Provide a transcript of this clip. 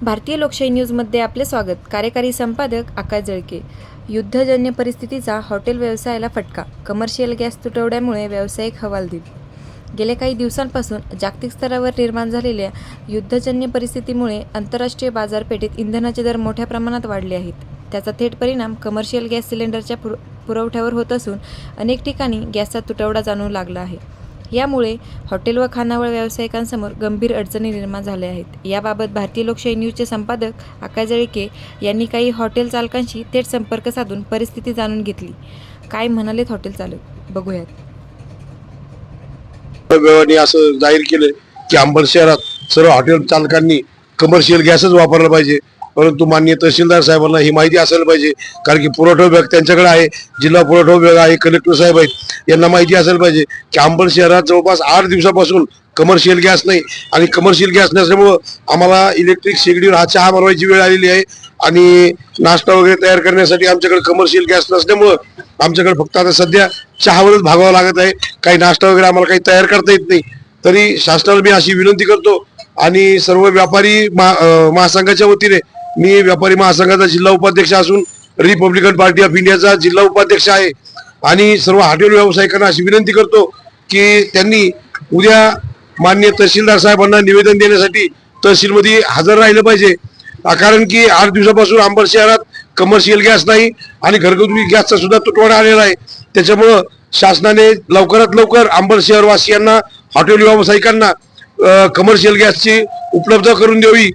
भारतीय लोकशाही न्यूजमध्ये आपले स्वागत। कार्यकारी संपादक आकाश जळके। युद्धजन्य परिस्थितीचा हॉटेल व्यवसायाला फटका, कमर्शियल गॅस तुटवड्यामुळे व्यावसायिक हवालदिल। गेल्या काही दिवसांपासून जागतिक स्तरावर निर्माण झालेल्या युद्धजन्य परिस्थितीमुळे आंतरराष्ट्रीय बाजारपेठेत इंधनाचे दर मोठ्या प्रमाणात वाढले आहेत। त्याचा थेट परिणाम कमर्शियल गॅस सिलेंडरच्या पुरवठ्यावर होत असून अनेक ठिकाणी गॅसचा तुटवडा जाणवू लागला आहे। यामुळे हॉटेल व खानावळ व्यावसायिकांसमोर गंभीर अडचणी निर्माण झाल्या आहेत। याबाबत भारतीय लोकशाही न्यूजचे संपादक आकाश जळके यांनी काही हॉटेल चालकांशी थेट संपर्क साधून परिस्थिती जाणून घेतली। काय म्हणालेत हॉटेल चालक, बघूयात। असं जाहीर केलं की अंबड शहरात सर्व हॉटेल चालकांनी कमर्शियल गॅसच वापरला पाहिजे, परंतु माननीय तहसीलदार साहेबांना ही माहिती असायला पाहिजे, कारण की पुरवठा विभाग त्यांच्याकडे आहे, जिल्हा पुरवठा विभाग आहे, कलेक्टर साहेब आहेत, यांना माहिती असायला पाहिजे की अंबड शहरात जवळपास 8 दिवसापासून कमर्शियल गॅस नाही आणि कमर्शियल गॅस नसल्यामुळं आम्हाला इलेक्ट्रिक शेगडीवर हा चहा बनवायची वेळ आलेली आहे आणि नाश्ता वगैरे तयार करण्यासाठी आमच्याकडे कमर्शियल गॅस नसल्यामुळं आमच्याकडे फक्त आता सध्या चहावरच भागावं लागत आहे। काही नाश्ता वगैरे आम्हाला काही तयार करता येत नाही। तरी शासनाला मी अशी विनंती करतो आणि सर्व व्यापारी महासंघाच्या वतीने, मी व्यापारी महासंघाचा जिल्हा उपाध्यक्ष असून रिपब्लिकन पार्टी ऑफ इंडियाचा जिल्हा उपाध्यक्ष आहे आणि सर्व हॉटेल व्यावसायिकांना अशी विनंती करतो की त्यांनी उद्या माननीय तहसीलदार साहेबांना निवेदन देण्यासाठी तहसीलमध्ये हजर राहिलं पाहिजे, कारण की 8 दिवसापासून अंबड शहरात कमर्शियल गॅस नाही आणि घरगुती गॅसचा सुद्धा तुटवडा आलेला आहे। त्याच्यामुळं शासनाने लवकरात लवकर अंबड शहरवासियांना, हॉटेल व्यावसायिकांना कमर्शियल गॅसची उपलब्ध करून द्यावी